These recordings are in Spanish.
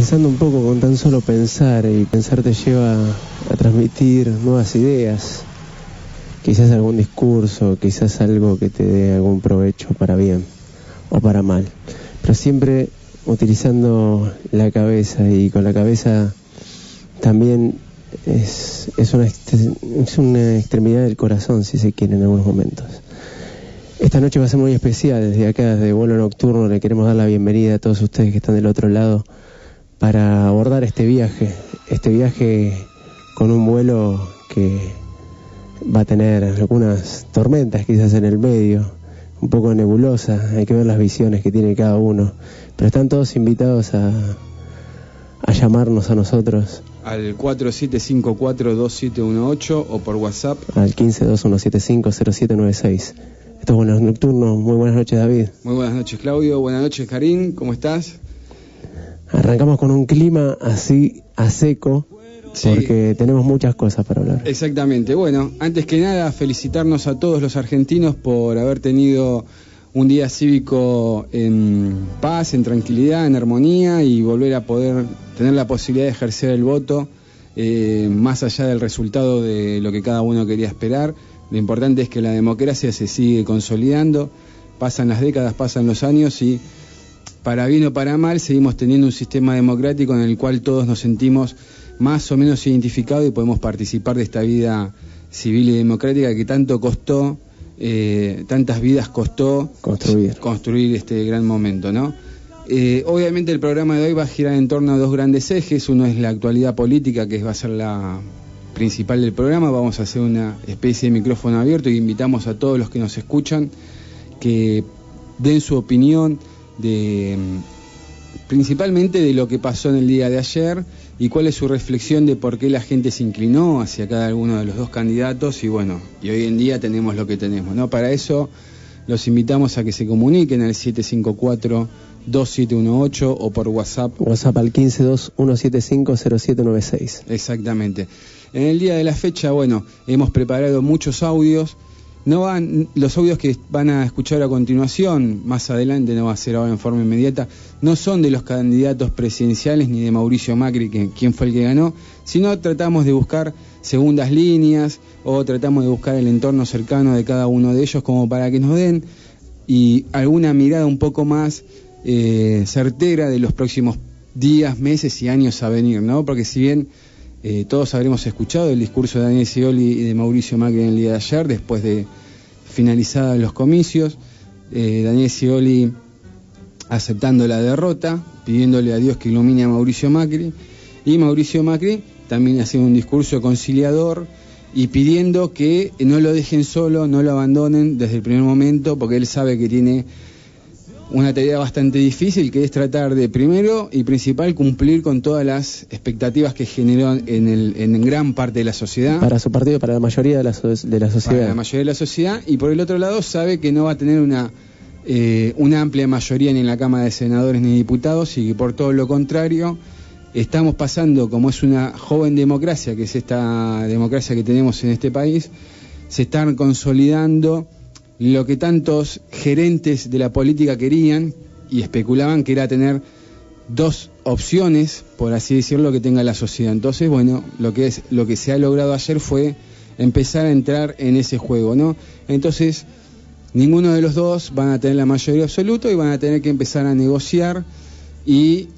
pensando un poco con tan solo pensar, y pensar te lleva a transmitir nuevas ideas, quizás algún discurso, quizás algo que te dé algún provecho para bien o para mal, pero siempre utilizando la cabeza, y con la cabeza también es una extremidad del corazón, si se quiere, en algunos momentos. Esta noche va a ser muy especial. Desde acá, desde Vuelo Nocturno, le queremos dar la bienvenida a todos ustedes que están del otro lado para abordar este viaje con un vuelo que va a tener algunas tormentas quizás en el medio, un poco nebulosa, hay que ver las visiones que tiene cada uno, pero están todos invitados a llamarnos a nosotros al 4754-2718 o por WhatsApp al 1521750796. Esto es Vuelos Nocturnos. Muy buenas noches, David. Muy buenas noches, Claudio. Buenas noches, Karim. ¿Cómo estás? Arrancamos con un clima así a seco, sí, porque tenemos muchas cosas para hablar. Exactamente. Bueno, antes que nada, felicitarnos a todos los argentinos por haber tenido un día cívico en paz, en tranquilidad, en armonía, y volver a poder tener la posibilidad de ejercer el voto, más allá del resultado de lo que cada uno quería esperar. Lo importante es que la democracia se sigue consolidando, pasan las décadas, pasan los años, y para bien o para mal seguimos teniendo un sistema democrático en el cual todos nos sentimos más o menos identificados y podemos participar de esta vida civil y democrática que tanto costó, tantas vidas costó construir este gran momento, ¿no? Obviamente el programa de hoy va a girar en torno a dos grandes ejes. Uno es la actualidad política, que va a ser la principal del programa. Vamos a hacer una especie de micrófono abierto y invitamos a todos los que nos escuchan que den su opinión principalmente de lo que pasó en el día de ayer y cuál es su reflexión de por qué la gente se inclinó hacia cada uno de los dos candidatos, y bueno, y hoy en día tenemos lo que tenemos, ¿no? Para eso los invitamos a que se comuniquen al 754-2718 o por WhatsApp al 1521750796. Exactamente. En el día de la fecha, bueno, hemos preparado muchos audios. Los audios que van a escuchar a continuación, más adelante, no va a ser ahora en forma inmediata, no son de los candidatos presidenciales ni de Mauricio Macri, quien fue el que ganó, sino tratamos de buscar segundas líneas o tratamos de buscar el entorno cercano de cada uno de ellos, como para que nos den y alguna mirada un poco más certera de los próximos días, meses y años a venir, ¿no? Porque si bien todos habremos escuchado el discurso de Daniel Scioli y de Mauricio Macri en el día de ayer, después de finalizados los comicios, Daniel Scioli aceptando la derrota, pidiéndole a Dios que ilumine a Mauricio Macri, y Mauricio Macri también haciendo un discurso conciliador y pidiendo que no lo dejen solo, no lo abandonen desde el primer momento, porque él sabe que tiene una tarea bastante difícil, que es tratar de, primero y principal, cumplir con todas las expectativas que generó en gran parte de la sociedad. Para su partido, para la mayoría de la sociedad. Para la mayoría de la sociedad, y por el otro lado sabe que no va a tener una amplia mayoría ni en la Cámara de Senadores ni Diputados, y que por todo lo contrario estamos pasando, como es una joven democracia, que es esta democracia que tenemos en este país, se están consolidando lo que tantos gerentes de la política querían y especulaban, que era tener dos opciones, por así decirlo, que tenga la sociedad. Entonces, bueno, lo que se ha logrado ayer fue empezar a entrar en ese juego, ¿no? Entonces, ninguno de los dos van a tener la mayoría absoluta y van a tener que empezar a negociar y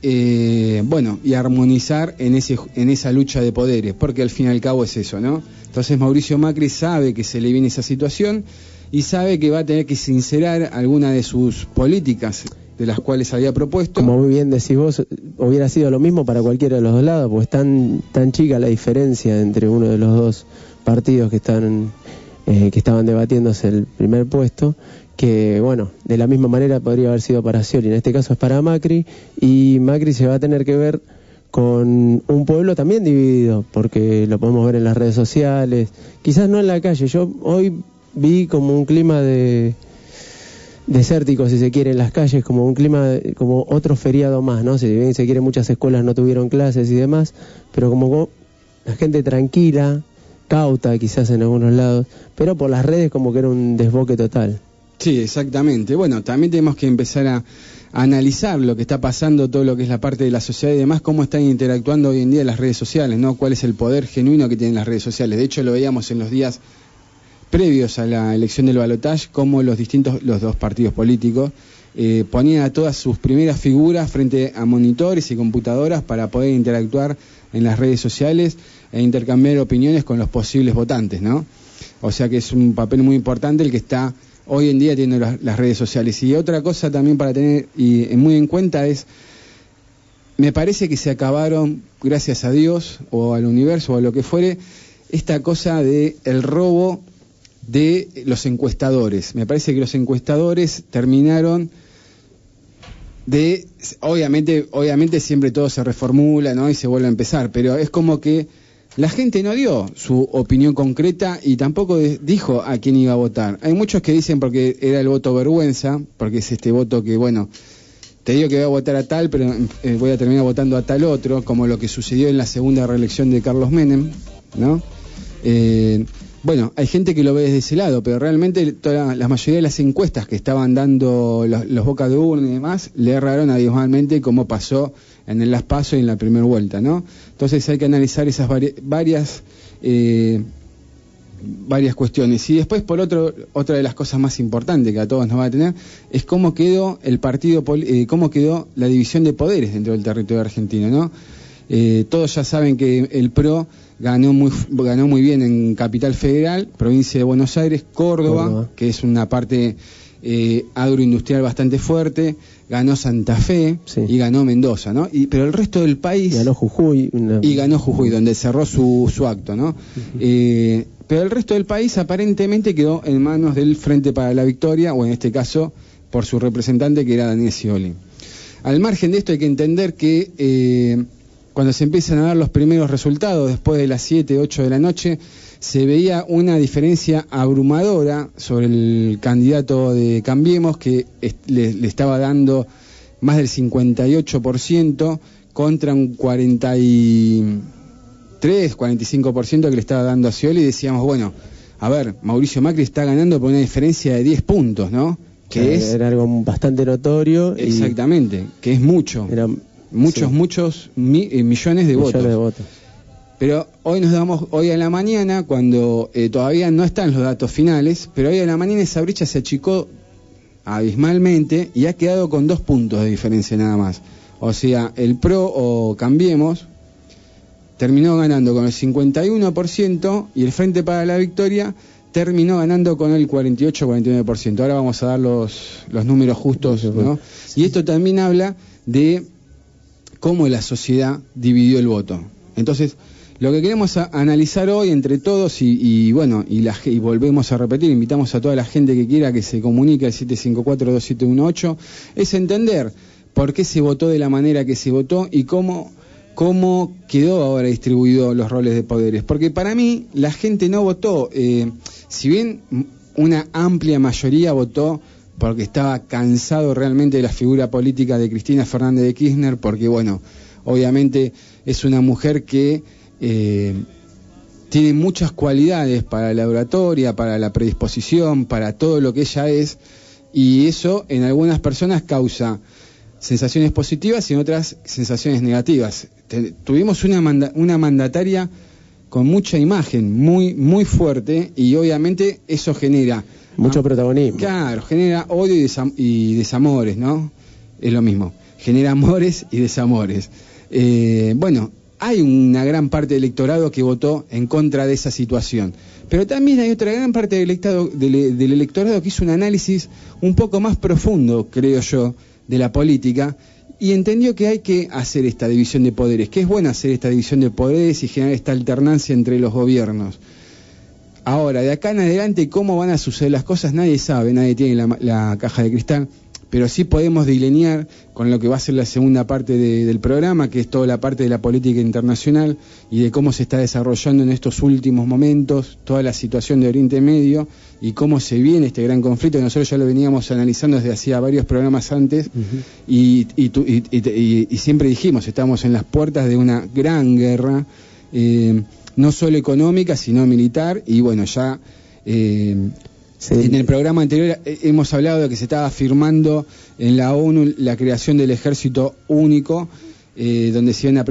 armonizar en esa lucha de poderes, porque al fin y al cabo es eso, ¿no? Entonces Mauricio Macri sabe que se le viene esa situación y sabe que va a tener que sincerar alguna de sus políticas de las cuales había propuesto. Como muy bien decís vos, hubiera sido lo mismo para cualquiera de los dos lados, porque es tan chica la diferencia entre uno de los dos partidos que estaban debatiéndose el primer puesto, que bueno, de la misma manera podría haber sido para Scioli. En este caso es para Macri, y Macri se va a tener que ver con un pueblo también dividido, porque lo podemos ver en las redes sociales, quizás no en la calle. Yo hoy vi como un clima desértico, si se quiere, en las calles, como un clima, como otro feriado más, ¿no? Si bien se quiere, muchas escuelas no tuvieron clases y demás, pero como la gente tranquila, cauta quizás en algunos lados, pero por las redes como que era un desboque total. Sí, exactamente. Bueno, también tenemos que empezar a analizar lo que está pasando, todo lo que es la parte de la sociedad y demás, cómo están interactuando hoy en día las redes sociales, ¿no? Cuál es el poder genuino que tienen las redes sociales. De hecho, lo veíamos en los días previos a la elección del balotaje, cómo los dos partidos políticos ponían a todas sus primeras figuras frente a monitores y computadoras para poder interactuar en las redes sociales e intercambiar opiniones con los posibles votantes, ¿no? O sea que es un papel muy importante el que está hoy en día teniendo las redes sociales. Y otra cosa también para tener muy en cuenta es, me parece que se acabaron, gracias a Dios o al universo o a lo que fuere, esta cosa de el robo de los encuestadores. Me parece que los encuestadores terminaron de, obviamente siempre todo se reformula, ¿no? Y se vuelve a empezar, pero es como que la gente no dio su opinión concreta y tampoco dijo a quién iba a votar. Hay muchos que dicen porque era el voto vergüenza, porque es este voto que, bueno, te digo que voy a votar a tal, pero voy a terminar votando a tal otro, como lo que sucedió en la segunda reelección de Carlos Menem, ¿no? Bueno, hay gente que lo ve desde ese lado, pero realmente la mayoría de las encuestas que estaban dando los Boca de Urna y demás, le erraron abismalmente como pasó en el Las PASO y en la primera vuelta, ¿no? Entonces hay que analizar esas varias cuestiones. Y después, por otra de las cosas más importantes que a todos nos va a tener, es cómo quedó cómo quedó la división de poderes dentro del territorio argentino, ¿no? Todos ya saben que el PRO ganó muy bien en Capital Federal, provincia de Buenos Aires, Córdoba, que es una parte agroindustrial bastante fuerte, ganó Santa Fe, sí, y ganó Mendoza, ¿no? Pero el resto del país... Ganó Jujuy. Y ganó Jujuy, donde cerró su acto, ¿no? Pero el resto del país aparentemente quedó en manos del Frente para la Victoria, o en este caso por su representante, que era Daniel Scioli. Al margen de esto hay que entender que cuando se empiezan a dar los primeros resultados, después de las 7, 8 de la noche, se veía una diferencia abrumadora sobre el candidato de Cambiemos, que le estaba dando más del 58% contra un 45% que le estaba dando a Scioli, y decíamos, bueno, a ver, Mauricio Macri está ganando por una diferencia de 10 puntos, ¿no? Era algo bastante notorio. Exactamente, que es mucho. Muchos millones de votos. Pero hoy a la mañana, cuando todavía no están los datos finales, pero hoy a la mañana esa brecha se achicó abismalmente y ha quedado con 2 puntos de diferencia nada más. O sea, el PRO o Cambiemos terminó ganando con el 51% y el Frente para la Victoria terminó ganando con el 48-49%. Ahora vamos a dar los números justos, ¿no? Y esto también habla de cómo la sociedad dividió el voto. Entonces, lo que queremos analizar hoy entre todos y volvemos a repetir, invitamos a toda la gente que quiera que se comunique al 754-2718, es entender por qué se votó de la manera que se votó y cómo quedó ahora distribuido los roles de poderes. Porque para mí la gente no votó, si bien una amplia mayoría votó porque estaba cansado realmente de la figura política de Cristina Fernández de Kirchner, porque bueno, obviamente es una mujer que tiene muchas cualidades para la oratoria, para la predisposición, para todo lo que ella es, y eso en algunas personas causa sensaciones positivas y en otras sensaciones negativas. Tuvimos una mandataria con mucha imagen, muy, muy fuerte, y obviamente eso genera mucho protagonismo. Claro, genera odio y desamores, ¿no? Es lo mismo, genera amores y desamores. Bueno, hay una gran parte del electorado que votó en contra de esa situación, pero también hay otra gran parte del electorado que hizo un análisis un poco más profundo, creo yo, de la política, y entendió que hay que hacer esta división de poderes, que es bueno hacer esta división de poderes y generar esta alternancia entre los gobiernos. Ahora, de acá en adelante, cómo van a suceder las cosas, nadie sabe, nadie tiene la caja de cristal, pero sí podemos delinear con lo que va a ser la segunda parte del programa, que es toda la parte de la política internacional y de cómo se está desarrollando en estos últimos momentos toda la situación de Oriente Medio y cómo se viene este gran conflicto, que nosotros ya lo veníamos analizando desde hacía varios programas antes, y siempre dijimos, estamos en las puertas de una gran guerra, no solo económica, sino militar, y bueno, ya Sí. En el programa anterior hemos hablado de que se estaba firmando en la ONU la creación del ejército único, donde se iban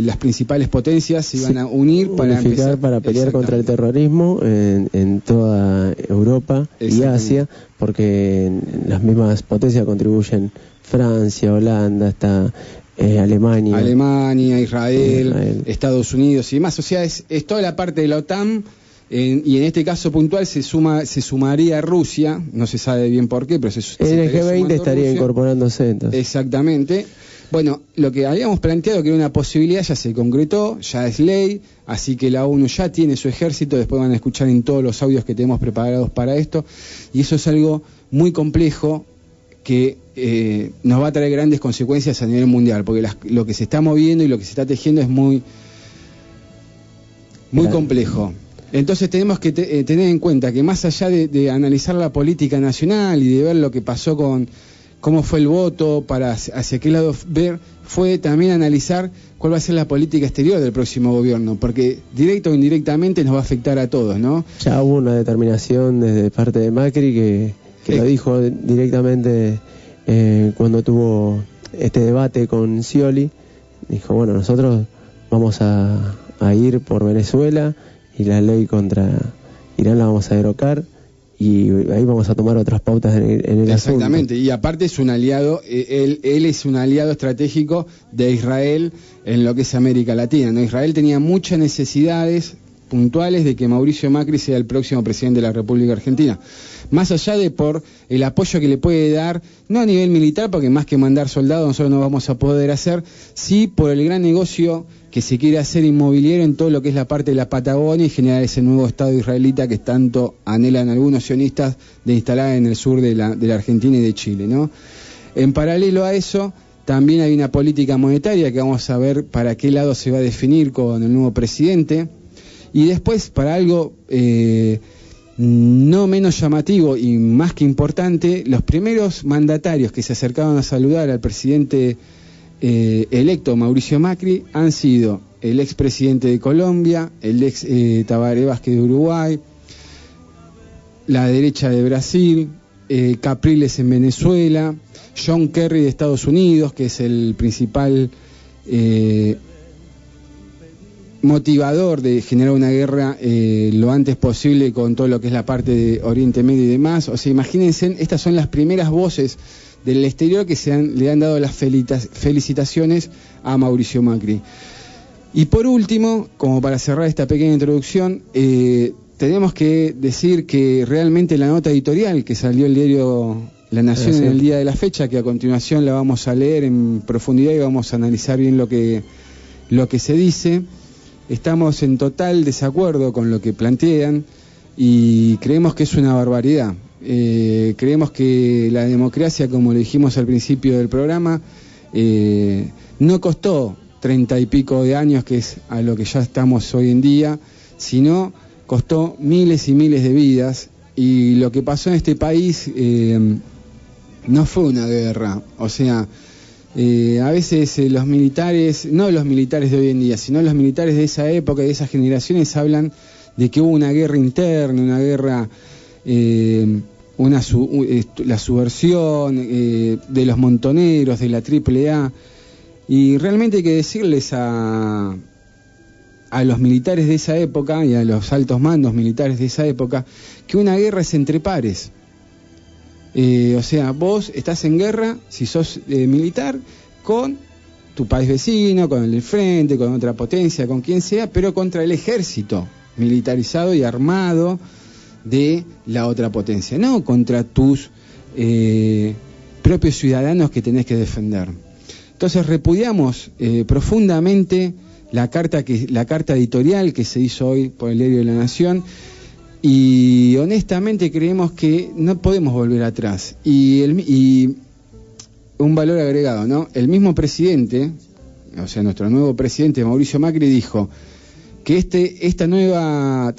las principales potencias se iban a unir para empezar para pelear contra el terrorismo en toda Europa y Asia, porque las mismas potencias contribuyen Francia, Holanda, hasta Alemania, Israel, Estados Unidos y demás. O sea, es toda la parte de la OTAN. Y en este caso puntual se sumaría Rusia, no se sabe bien por qué, pero en el G20 estaría Rusia incorporándose entonces. Exactamente. Bueno, lo que habíamos planteado que era una posibilidad ya se concretó, ya es ley, así que la ONU ya tiene su ejército, después van a escuchar en todos los audios que tenemos preparados para esto, y eso es algo muy complejo que nos va a traer grandes consecuencias a nivel mundial, porque lo que se está moviendo y lo que se está tejiendo es muy complejo. Entonces tenemos que tener en cuenta que más allá de analizar la política nacional y de ver lo que pasó con cómo fue el voto, para hacia qué lado ver, fue también analizar cuál va a ser la política exterior del próximo gobierno, porque directo o indirectamente nos va a afectar a todos, ¿no? Ya hubo una determinación desde parte de Macri que lo dijo directamente cuando tuvo este debate con Scioli. Dijo, bueno, nosotros vamos a ir por Venezuela y la ley contra Irán la vamos a derogar y ahí vamos a tomar otras pautas en el Exactamente, asunto. Y aparte es un aliado, él es un aliado estratégico de Israel en lo que es América Latina, ¿no? Israel tenía muchas necesidades puntuales de que Mauricio Macri sea el próximo presidente de la República Argentina, más allá de por el apoyo que le puede dar, no a nivel militar, porque más que mandar soldados nosotros no vamos a poder hacer, sí por el gran negocio que se quiere hacer inmobiliario en todo lo que es la parte de la Patagonia y generar ese nuevo Estado israelita que tanto anhelan algunos sionistas de instalar en el sur de la Argentina y de Chile, ¿no? En paralelo a eso, también hay una política monetaria que vamos a ver para qué lado se va a definir con el nuevo presidente. Y después, para algo no menos llamativo y más que importante, los primeros mandatarios que se acercaban a saludar al presidente electo Mauricio Macri han sido el expresidente de Colombia, el ex Tabaré Vázquez de Uruguay, la derecha de Brasil, Capriles en Venezuela, John Kerry de Estados Unidos, que es el principal motivador de generar una guerra lo antes posible con todo lo que es la parte de Oriente Medio y demás. O sea, imagínense, estas son las primeras voces del exterior que le han dado las felicitaciones a Mauricio Macri. Y por último, como para cerrar esta pequeña introducción, tenemos que decir que realmente la nota editorial que salió el diario La Nación en el día de la fecha, que a continuación la vamos a leer en profundidad y vamos a analizar bien lo que se dice, estamos en total desacuerdo con lo que plantean y creemos que es una barbaridad. Creemos que la democracia, como le dijimos al principio del programa, no costó 30 y pico de años, que es a lo que ya estamos hoy en día, sino costó miles y miles de vidas, y lo que pasó en este país no fue una guerra. O sea, a veces los militares, no los militares de hoy en día, sino los militares de esa época y de esas generaciones hablan de que hubo una guerra interna, una guerra, la subversión de los montoneros, de la AAA, y realmente hay que decirles a los militares de esa época y a los altos mandos militares de esa época que una guerra es entre pares. O sea, vos estás en guerra, si sos militar, con tu país vecino, con el del frente, con otra potencia, con quien sea, pero contra el ejército militarizado y armado de la otra potencia, no contra tus propios ciudadanos que tenés que defender. Entonces repudiamos profundamente la carta editorial que se hizo hoy por el diario de La Nación, y honestamente creemos que no podemos volver atrás. Y un valor agregado, ¿no? El mismo presidente, o sea, nuestro nuevo presidente Mauricio Macri, dijo que esta nueva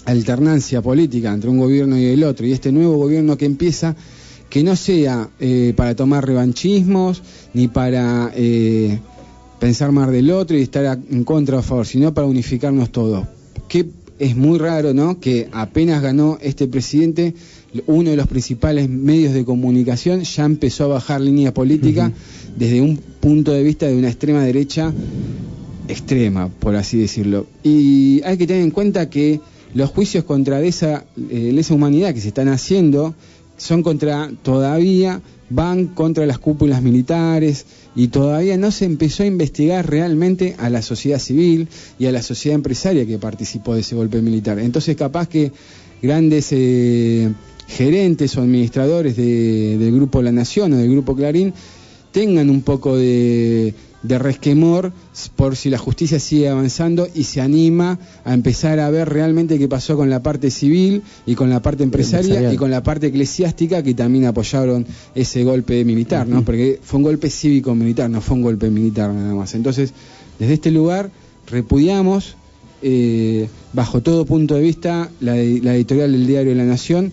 alternancia política entre un gobierno y el otro, y este nuevo gobierno que empieza, que no sea para tomar revanchismos ni para pensar más del otro y estar en contra o a favor, sino para unificarnos todos. Que es muy raro, ¿no?, que apenas ganó este presidente, uno de los principales medios de comunicación ya empezó a bajar línea política desde un punto de vista de una extrema derecha extrema, por así decirlo. Y hay que tener en cuenta que los juicios contra lesa humanidad que se están haciendo van contra las cúpulas militares, y todavía no se empezó a investigar realmente a la sociedad civil y a la sociedad empresaria que participó de ese golpe militar. Entonces capaz que grandes gerentes o administradores del Grupo La Nación o del Grupo Clarín tengan un poco de resquemor por si la justicia sigue avanzando y se anima a empezar a ver realmente qué pasó con la parte civil y con la parte empresaria y con la parte eclesiástica, que también apoyaron ese golpe militar, ¿no? Porque fue un golpe cívico-militar, no fue un golpe militar nada más. Entonces, desde este lugar repudiamos bajo todo punto de vista la editorial del diario La Nación.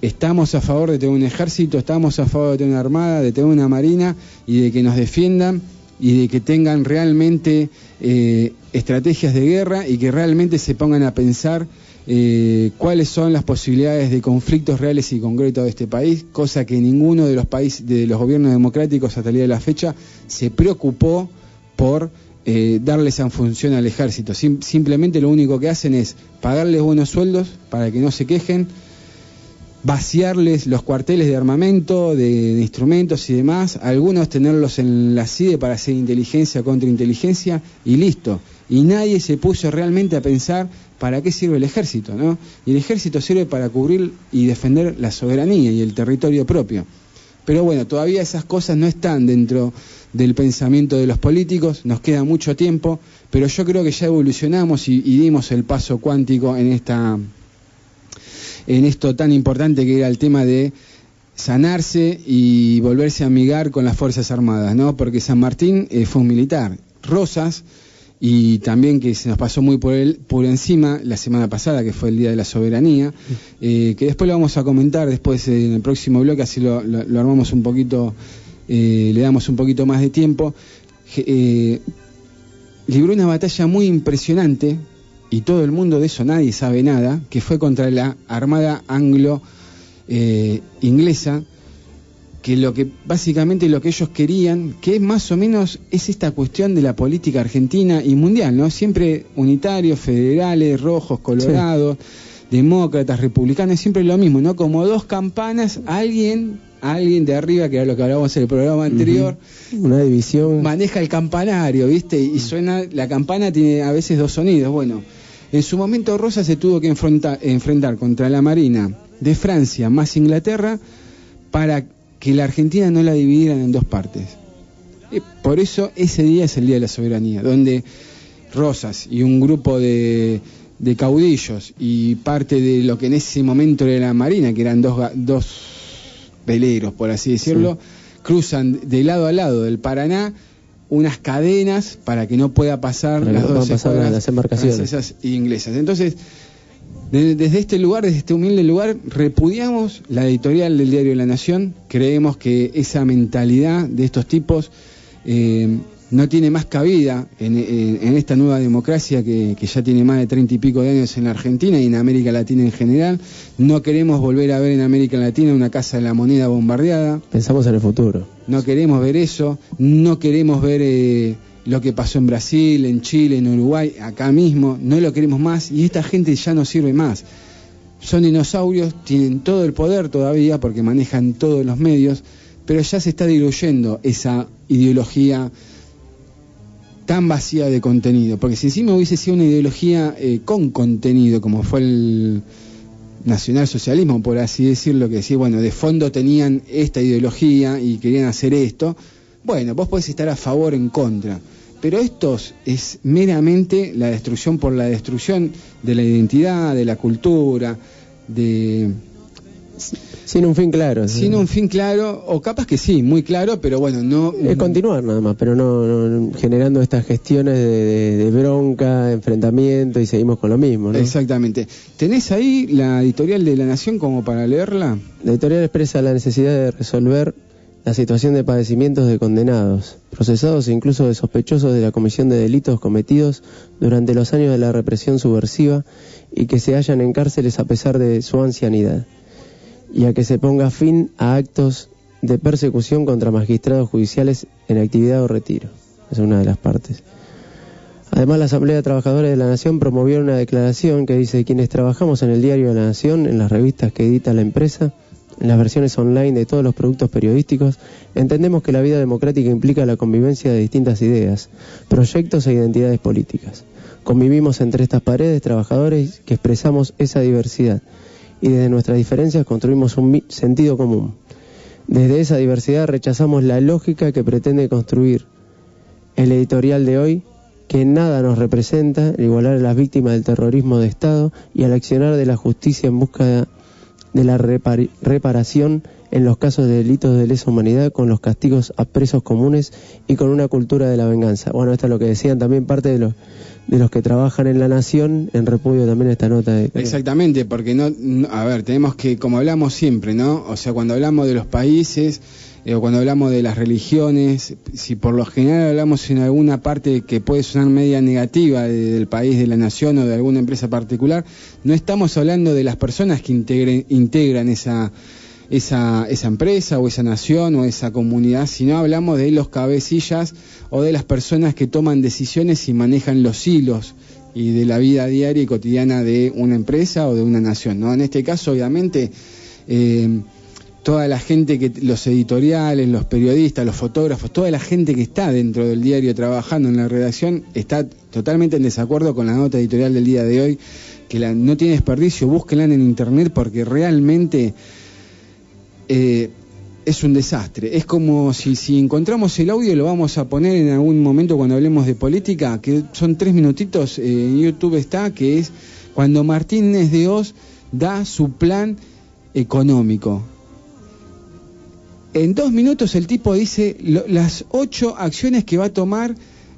Estamos a favor de tener un ejército, estamos a favor de tener una armada, de tener una marina y de que nos defiendan y de que tengan realmente estrategias de guerra y que realmente se pongan a pensar cuáles son las posibilidades de conflictos reales y concretos de este país, cosa que ninguno de los países, de los gobiernos democráticos hasta el día de la fecha, se preocupó por darle esa función al ejército. Simplemente lo único que hacen es pagarles buenos sueldos para que no se quejen, vaciarles los cuarteles de armamento, de instrumentos y demás, algunos tenerlos en la CIDE para hacer inteligencia contra inteligencia y listo. Y nadie se puso realmente a pensar para qué sirve el ejército, ¿no? Y el ejército sirve para cubrir y defender la soberanía y el territorio propio. Pero bueno, todavía esas cosas no están dentro del pensamiento de los políticos, nos queda mucho tiempo, pero yo creo que ya evolucionamos y dimos el paso cuántico en esto tan importante que era el tema de sanarse y volverse a amigar con las Fuerzas Armadas, ¿no? Porque San Martín fue un militar, Rosas, y también que se nos pasó muy por encima la semana pasada, que fue el Día de la Soberanía, que después lo vamos a comentar después en el próximo bloque, así lo armamos un poquito, le damos un poquito más de tiempo. Libró una batalla muy impresionante, y todo el mundo de eso nadie sabe nada, que fue contra la Armada Anglo-Inglesa, que básicamente lo que ellos querían, que más o menos es esta cuestión de la política argentina y mundial, ¿no? Siempre unitarios, federales, rojos, colorados, demócratas, republicanos, siempre lo mismo, ¿no? Como dos campanas, alguien de arriba, que era lo que hablábamos en el programa anterior, una división, maneja el campanario, ¿viste? Y suena, la campana tiene a veces dos sonidos. Bueno, en su momento Rosas se tuvo que enfrentar contra la Marina de Francia más Inglaterra para que la Argentina no la dividieran en dos partes. Por eso ese día es el Día de la Soberanía, donde Rosas y un grupo de caudillos y parte de lo que en ese momento era la Marina, que eran dos veleros, por así decirlo, cruzan de lado a lado del Paraná unas cadenas para que no pueda pasar las embarcaciones francesas e inglesas. Entonces, desde este lugar, desde este humilde lugar, repudiamos la editorial del diario La Nación. Creemos que esa mentalidad de estos tipos no tiene más cabida en esta nueva democracia que ya tiene más de 30 y pico de años en la Argentina y en América Latina en general. No queremos volver a ver en América Latina una Casa de la Moneda bombardeada. Pensamos en el futuro. No queremos ver eso, no queremos ver lo que pasó en Brasil, en Chile, en Uruguay, acá mismo, no lo queremos más, y esta gente ya no sirve más. Son dinosaurios, tienen todo el poder todavía porque manejan todos los medios, pero ya se está diluyendo esa ideología tan vacía de contenido, porque si encima hubiese sido una ideología con contenido, como fue el nacionalsocialismo, por así decirlo, que decía, bueno, de fondo tenían esta ideología y querían hacer esto, bueno, vos podés estar a favor o en contra, pero esto es meramente la destrucción por la destrucción de la identidad, de la cultura, sin un fin claro. Sin un fin claro, o capaz que sí, muy claro, pero bueno, no... Es continuar nada más, pero no generando estas gestiones de bronca, enfrentamiento, y seguimos con lo mismo, ¿no? Exactamente. ¿Tenés ahí la editorial de La Nación como para leerla? La editorial expresa la necesidad de resolver la situación de padecimientos de condenados, procesados e incluso de sospechosos de la comisión de delitos cometidos durante los años de la represión subversiva y que se hallan en cárceles a pesar de su ancianidad, y a que se ponga fin a actos de persecución contra magistrados judiciales en actividad o retiro. Es una de las partes. Además, la Asamblea de Trabajadores de la Nación promovió una declaración que dice: quienes trabajamos en el Diario de la Nación, en las revistas que edita la empresa, en las versiones online de todos los productos periodísticos, entendemos que la vida democrática implica la convivencia de distintas ideas, proyectos e identidades políticas. Convivimos entre estas paredes trabajadores que expresamos esa diversidad y desde nuestras diferencias construimos un sentido común. Desde esa diversidad rechazamos la lógica que pretende construir el editorial de hoy, que nada nos representa, el igualar a las víctimas del terrorismo de Estado y al accionar de la justicia en busca de la reparación en los casos de delitos de lesa humanidad, con los castigos a presos comunes y con una cultura de la venganza. Bueno, esto es lo que decían también parte de los que trabajan en La Nación, en repudio también a esta nota. Exactamente, porque a ver, tenemos que, como hablamos siempre, ¿no? O sea, cuando hablamos de los países, o cuando hablamos de las religiones, si por lo general hablamos en alguna parte que puede sonar media negativa del país, de la nación o de alguna empresa particular, no estamos hablando de las personas que integran esa empresa o esa nación o esa comunidad, sino hablamos de los cabecillas o de las personas que toman decisiones y manejan los hilos y de la vida diaria y cotidiana de una empresa o de una nación, ¿no? En este caso, obviamente, toda la gente, los editoriales, los periodistas, los fotógrafos, toda la gente que está dentro del diario trabajando en la redacción está totalmente en desacuerdo con la nota editorial del día de hoy, que no tiene desperdicio. Búsquenla en internet porque realmente es un desastre. Es como si encontramos el audio, lo vamos a poner en algún momento cuando hablemos de política, que son 3 minutitos, en YouTube está, que es cuando Martínez de Hoz da su plan económico. En 2 minutos el tipo dice las 8 acciones que va a tomar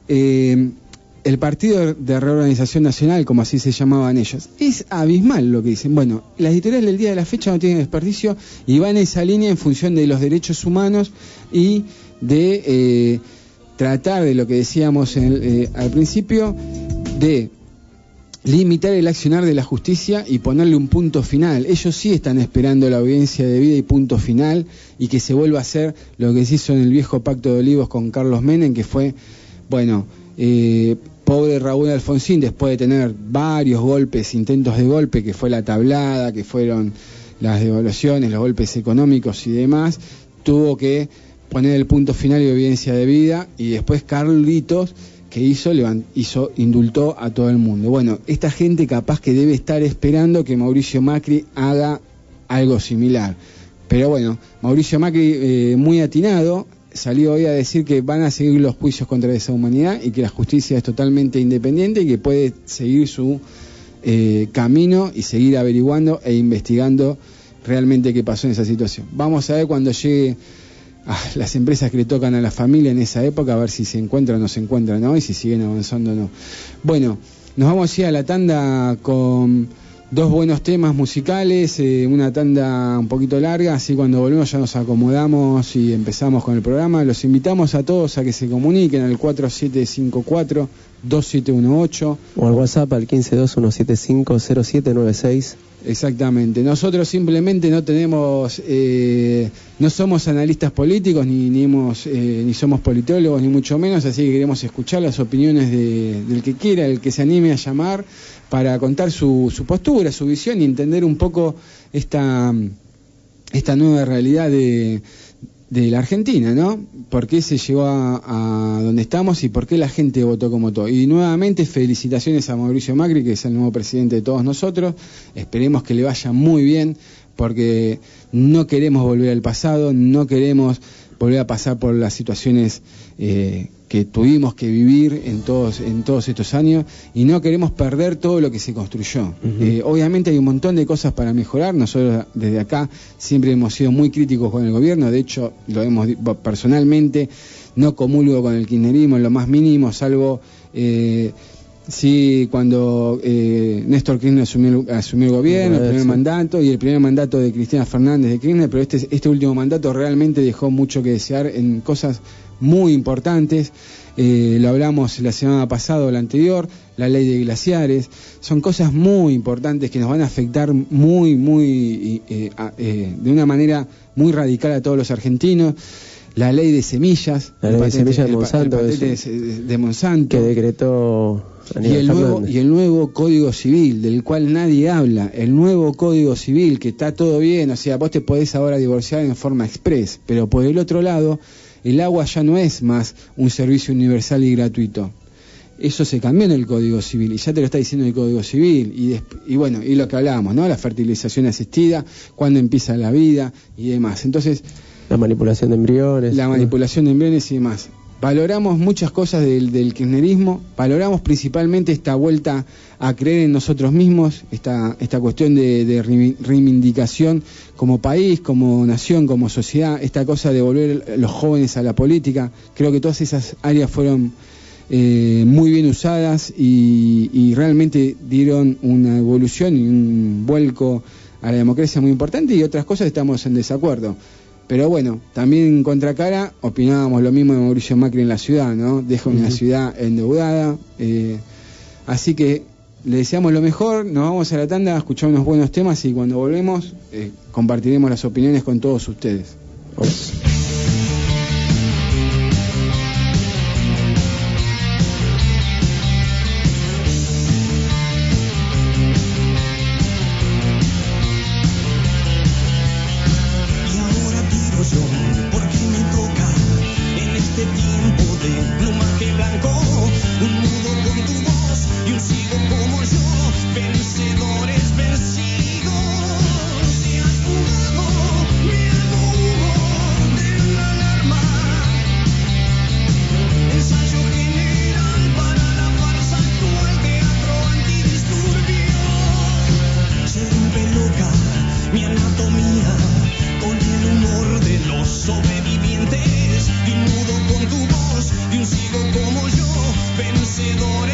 el Partido de Reorganización Nacional, como así se llamaban ellos. Es abismal lo que dicen. Bueno, las editoriales del día de la fecha no tienen desperdicio y van en esa línea en función de los derechos humanos y de tratar de lo que decíamos al principio, de limitar el accionar de la justicia y ponerle un punto final. Ellos sí están esperando la audiencia debida y punto final, y que se vuelva a hacer lo que se hizo en el viejo Pacto de Olivos con Carlos Menem, que fue, bueno, pobre Raúl Alfonsín, después de tener varios golpes, intentos de golpe, que fue la tablada, que fueron las devaluaciones, los golpes económicos y demás, tuvo que poner el punto final y audiencia debida, y después Carlitos, que indultó a todo el mundo. Bueno, esta gente capaz que debe estar esperando que Mauricio Macri haga algo similar. Pero bueno, Mauricio Macri, muy atinado, salió hoy a decir que van a seguir los juicios contra esa humanidad y que la justicia es totalmente independiente y que puede seguir su camino y seguir averiguando e investigando realmente qué pasó en esa situación. Vamos a ver cuando llegue las empresas que le tocan a la familia en esa época, a ver si se encuentran o no se encuentran, ¿no? Y si siguen avanzando o no. Bueno, nos vamos a ir a la tanda con 2 buenos temas musicales, una tanda un poquito larga, así cuando volvemos ya nos acomodamos y empezamos con el programa. Los invitamos a todos a que se comuniquen al 4754-2718 o al WhatsApp al 1521750796. Exactamente. Nosotros simplemente no tenemos, no somos analistas políticos, ni somos politólogos, ni mucho menos, así que queremos escuchar las opiniones del que quiera, el que se anime a llamar, para contar su postura, su visión y entender un poco esta nueva realidad de la Argentina, ¿no? ¿Por qué se llegó a donde estamos y por qué la gente votó como votó? Y nuevamente felicitaciones a Mauricio Macri, que es el nuevo presidente de todos nosotros. Esperemos que le vaya muy bien, porque no queremos volver al pasado, no queremos volver a pasar por las situaciones que tuvimos que vivir en todos estos años, y no queremos perder todo lo que se construyó. Obviamente hay un montón de cosas para mejorar. Nosotros desde acá siempre hemos sido muy críticos con el gobierno, de hecho personalmente no comulgo con el kirchnerismo en lo más mínimo, salvo Sí, cuando Néstor Kirchner asumió el gobierno, el primer mandato, y el primer mandato de Cristina Fernández de Kirchner, pero este último mandato realmente dejó mucho que desear en cosas muy importantes. Lo hablamos la semana pasada o la anterior, la ley de glaciares. Son cosas muy importantes que nos van a afectar de una manera muy radical a todos los argentinos. La ley de semillas, la ley de semillas de Monsanto, de Monsanto, que decretó y el nuevo Código Civil, del cual nadie habla. El nuevo Código Civil, que está todo bien, o sea, vos te podés ahora divorciar en forma express, pero por el otro lado, el agua ya no es más un servicio universal y gratuito. Eso se cambió en el Código Civil, y ya te lo está diciendo el Código Civil, y bueno, y lo que hablábamos, ¿no? La fertilización asistida, cuándo empieza la vida y demás. Entonces, la manipulación de embriones. La manipulación de embriones y demás. Valoramos muchas cosas del kirchnerismo, valoramos principalmente esta vuelta a creer en nosotros mismos, esta cuestión de reivindicación como país, como nación, como sociedad, esta cosa de volver los jóvenes a la política. Creo que todas esas áreas fueron muy bien usadas y realmente dieron una evolución y un vuelco a la democracia muy importante, y otras cosas estamos en desacuerdo. Pero bueno, también en contracara opinábamos lo mismo de Mauricio Macri en la ciudad, ¿no? Deja una ciudad endeudada. Así que le deseamos lo mejor, nos vamos a la tanda a escuchar unos buenos temas, y cuando volvemos compartiremos las opiniones con todos ustedes. Vamos. Sobrevivientes, de un mudo con tu voz, de un ciego como yo, vencedores.